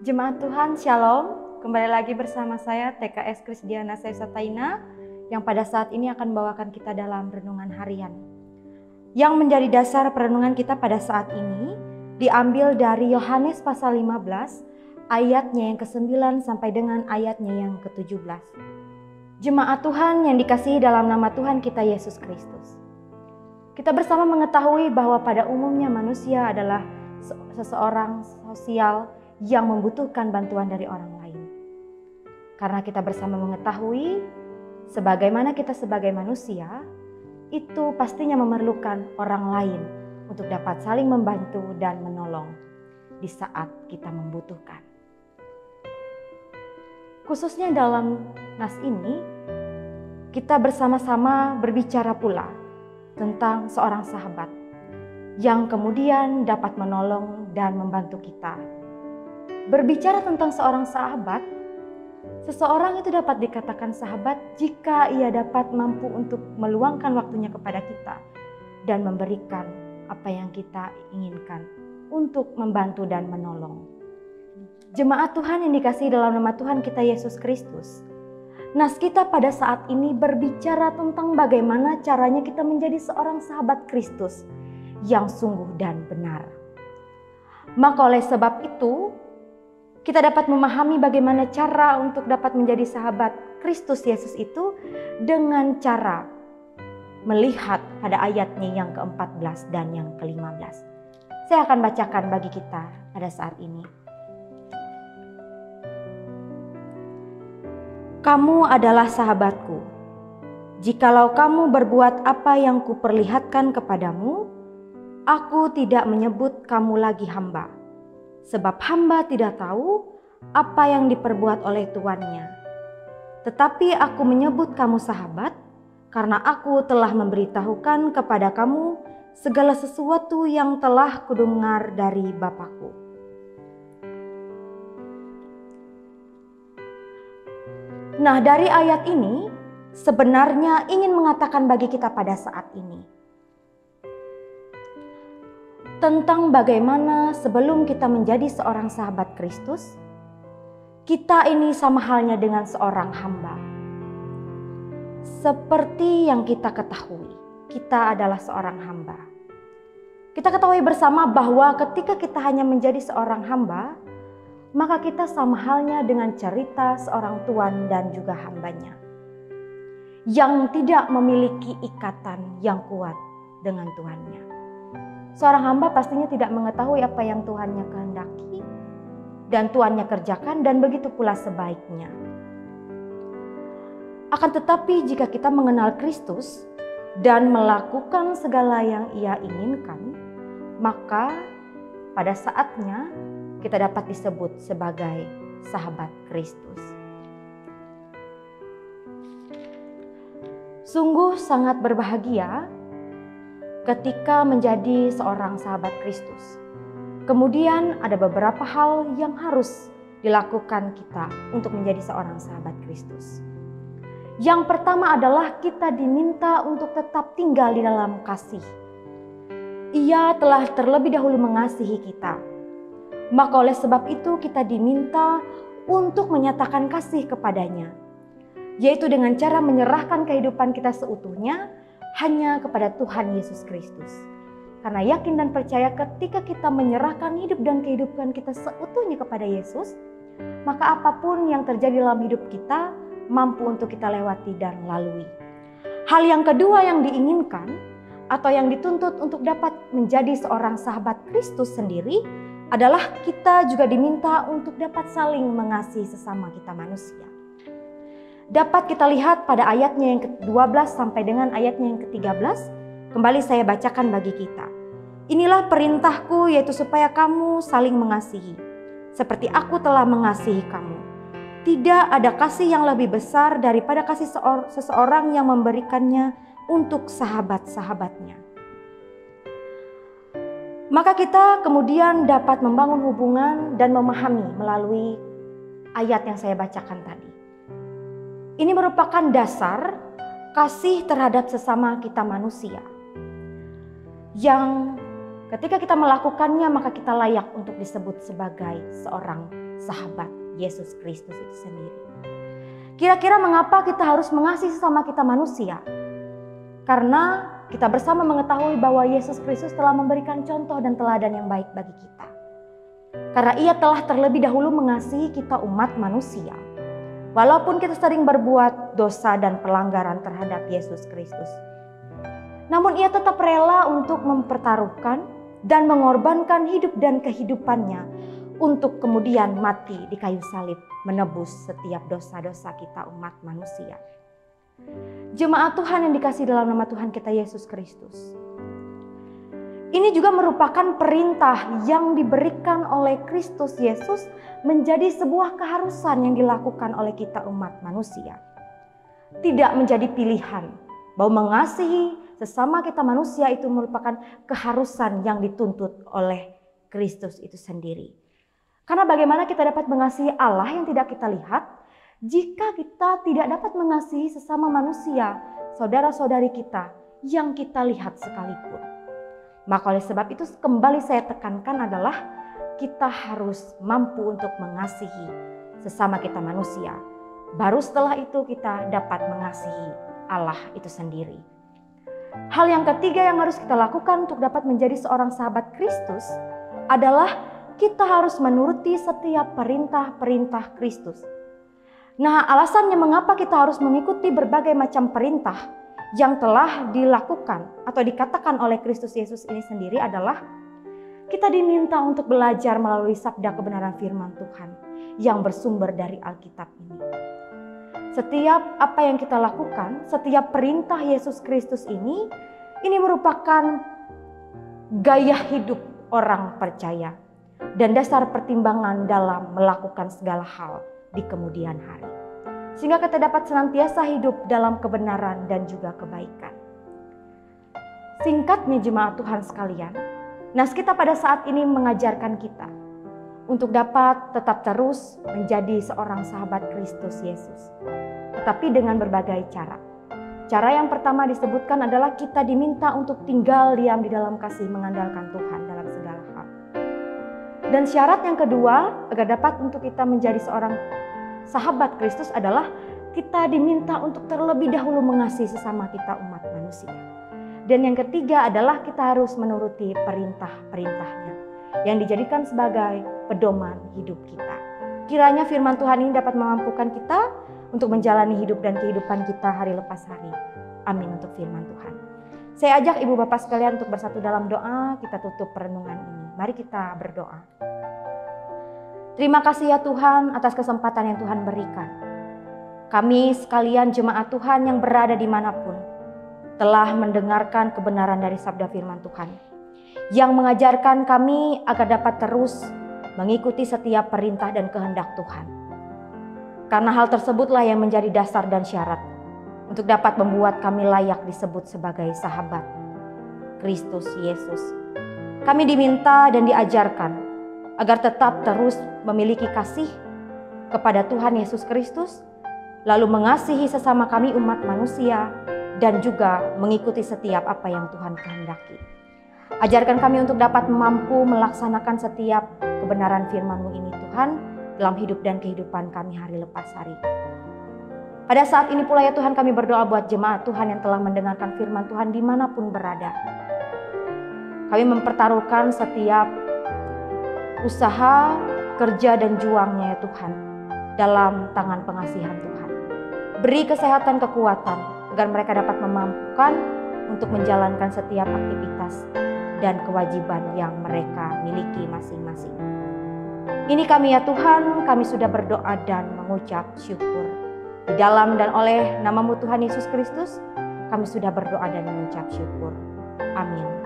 Jemaat Tuhan, Shalom. Kembali lagi bersama saya TKS Krisdiana Setaina yang pada saat ini akan membawakan kita dalam renungan harian. Yang menjadi dasar perenungan kita pada saat ini diambil dari Yohanes pasal 15 ayatnya yang ke-9 sampai dengan ayatnya yang ke-17. Jemaat Tuhan yang dikasihi dalam nama Tuhan kita Yesus Kristus. Kita bersama mengetahui bahwa pada umumnya manusia adalah seseorang sosial yang membutuhkan bantuan dari orang lain. Karena kita bersama mengetahui, sebagaimana kita sebagai manusia, itu pastinya memerlukan orang lain untuk dapat saling membantu dan menolong di saat kita membutuhkan. Khususnya dalam nas ini, kita bersama-sama berbicara pula tentang seorang sahabat yang kemudian dapat menolong dan membantu kita. Berbicara tentang seorang sahabat, seseorang itu dapat dikatakan sahabat jika ia dapat mampu untuk meluangkan waktunya kepada kita dan memberikan apa yang kita inginkan untuk membantu dan menolong. Jemaat Tuhan yang dikasihi dalam nama Tuhan kita Yesus Kristus, nas kita pada saat ini berbicara tentang bagaimana caranya kita menjadi seorang sahabat Kristus yang sungguh dan benar. Maka oleh sebab itu, kita dapat memahami bagaimana cara untuk dapat menjadi sahabat Kristus Yesus itu dengan cara melihat pada ayatnya yang ke-14 dan yang ke-15. Saya akan bacakan bagi kita pada saat ini. Kamu adalah sahabatku, jikalau kamu berbuat apa yang kuperlihatkan kepadamu, aku tidak menyebut kamu lagi hamba. Sebab hamba tidak tahu apa yang diperbuat oleh tuannya. Tetapi aku menyebut kamu sahabat, karena aku telah memberitahukan kepada kamu segala sesuatu yang telah kudengar dari Bapa-Ku. Nah, dari ayat ini sebenarnya ingin mengatakan bagi kita pada saat ini tentang bagaimana sebelum kita menjadi seorang sahabat Kristus, kita ini sama halnya dengan seorang hamba. Seperti yang kita ketahui, kita adalah seorang hamba. Kita ketahui bersama bahwa ketika kita hanya menjadi seorang hamba, maka kita sama halnya dengan cerita seorang tuan dan juga hambanya, yang tidak memiliki ikatan yang kuat dengan tuannya. Seorang hamba pastinya tidak mengetahui apa yang Tuhannya kehendaki dan Tuhannya kerjakan, dan begitu pula sebaiknya. Akan tetapi jika kita mengenal Kristus dan melakukan segala yang Ia inginkan, maka pada saatnya kita dapat disebut sebagai sahabat Kristus. Sungguh sangat berbahagia ketika menjadi seorang sahabat Kristus. Kemudian ada beberapa hal yang harus dilakukan kita untuk menjadi seorang sahabat Kristus. Yang pertama adalah kita diminta untuk tetap tinggal di dalam kasih. Ia telah terlebih dahulu mengasihi kita. Maka oleh sebab itu kita diminta untuk menyatakan kasih kepadanya, yaitu dengan cara menyerahkan kehidupan kita seutuhnya hanya kepada Tuhan Yesus Kristus. Karena yakin dan percaya ketika kita menyerahkan hidup dan kehidupan kita seutuhnya kepada Yesus, maka apapun yang terjadi dalam hidup kita mampu untuk kita lewati dan lalui. Hal yang kedua yang diinginkan atau yang dituntut untuk dapat menjadi seorang sahabat Kristus sendiri adalah kita juga diminta untuk dapat saling mengasihi sesama kita manusia. Dapat kita lihat pada ayatnya yang ke-12 sampai dengan ayatnya yang ke-13. Kembali saya bacakan bagi kita. Inilah perintahku, yaitu supaya kamu saling mengasihi, seperti aku telah mengasihi kamu. Tidak ada kasih yang lebih besar daripada kasih seseorang yang memberikannya untuk sahabat-sahabatnya. Maka kita kemudian dapat membangun hubungan dan memahami melalui ayat yang saya bacakan tadi. Ini merupakan dasar kasih terhadap sesama kita manusia, yang Ketika kita melakukannya, maka kita layak untuk disebut sebagai seorang sahabat Yesus Kristus itu sendiri. Kira-kira mengapa kita harus mengasihi sesama kita manusia? Karena kita bersama mengetahui bahwa Yesus Kristus telah memberikan contoh dan teladan yang baik bagi kita. Karena Ia telah terlebih dahulu mengasihi kita umat manusia. Walaupun kita sering berbuat dosa dan pelanggaran terhadap Yesus Kristus. Namun Ia tetap rela untuk mempertaruhkan dan mengorbankan hidup dan kehidupannya untuk kemudian mati di kayu salib menebus setiap dosa-dosa kita umat manusia. Jemaat Tuhan yang dikasihi dalam nama Tuhan kita Yesus Kristus. Ini juga merupakan perintah yang diberikan oleh Kristus Yesus menjadi sebuah keharusan yang dilakukan oleh kita umat manusia. Tidak menjadi pilihan bahwa mengasihi sesama kita manusia itu merupakan keharusan yang dituntut oleh Kristus itu sendiri. Karena bagaimana kita dapat mengasihi Allah yang tidak kita lihat jika kita tidak dapat mengasihi sesama manusia, saudara-saudari kita yang kita lihat sekalipun. Maka oleh sebab itu kembali saya tekankan adalah kita harus mampu untuk mengasihi sesama kita manusia. Baru setelah itu kita dapat mengasihi Allah itu sendiri. Hal yang ketiga yang harus kita lakukan untuk dapat menjadi seorang sahabat Kristus adalah kita harus menuruti setiap perintah-perintah Kristus. Nah, alasannya mengapa kita harus mengikuti berbagai macam perintah yang telah dilakukan atau dikatakan oleh Kristus Yesus ini sendiri adalah kita diminta untuk belajar melalui sabda kebenaran firman Tuhan yang bersumber dari Alkitab ini. Setiap apa yang kita lakukan, setiap perintah Yesus Kristus ini merupakan gaya hidup orang percaya dan dasar pertimbangan dalam melakukan segala hal di kemudian hari. Sehingga kita dapat senantiasa hidup dalam kebenaran dan juga kebaikan. Singkatnya jemaat Tuhan sekalian, nas kita pada saat ini mengajarkan kita untuk dapat tetap terus menjadi seorang sahabat Kristus Yesus. Tetapi dengan berbagai cara. Cara yang pertama disebutkan adalah kita diminta untuk tinggal diam di dalam kasih mengandalkan Tuhan dalam segala hal. Dan syarat yang kedua agar dapat untuk kita menjadi seorang sahabat Kristus adalah kita diminta untuk terlebih dahulu mengasihi sesama kita umat manusia. Dan yang ketiga adalah kita harus menuruti perintah-perintahnya yang dijadikan sebagai pedoman hidup kita. Kiranya firman Tuhan ini dapat mengampukan kita untuk menjalani hidup dan kehidupan kita hari lepas hari. Amin untuk firman Tuhan. Saya ajak ibu bapak sekalian untuk bersatu dalam doa, kita tutup perenungan ini. Mari kita berdoa. Terima kasih ya Tuhan atas kesempatan yang Tuhan berikan. Kami sekalian jemaat Tuhan yang berada dimanapun telah mendengarkan kebenaran dari sabda firman Tuhan yang mengajarkan kami agar dapat terus mengikuti setiap perintah dan kehendak Tuhan. Karena hal tersebutlah yang menjadi dasar dan syarat untuk dapat membuat kami layak disebut sebagai sahabat Kristus Yesus. Kami diminta dan diajarkan agar tetap terus memiliki kasih kepada Tuhan Yesus Kristus, lalu mengasihi sesama kami umat manusia, dan juga mengikuti setiap apa yang Tuhan kehendaki. Ajarkan kami untuk dapat mampu melaksanakan setiap kebenaran firman-Mu ini Tuhan, dalam hidup dan kehidupan kami hari lepas hari. Pada saat ini pula ya Tuhan kami berdoa buat jemaat Tuhan yang telah mendengarkan firman Tuhan dimanapun berada. Kami mempertaruhkan setiap usaha, kerja dan juangnya ya Tuhan dalam tangan pengasihan Tuhan. Beri kesehatan kekuatan agar mereka dapat memampukan untuk menjalankan setiap aktivitas dan kewajiban yang mereka miliki masing-masing. Ini kami ya Tuhan, kami sudah berdoa dan mengucap syukur. Di dalam dan oleh nama-Mu Tuhan Yesus Kristus, kami sudah berdoa dan mengucap syukur. Amin.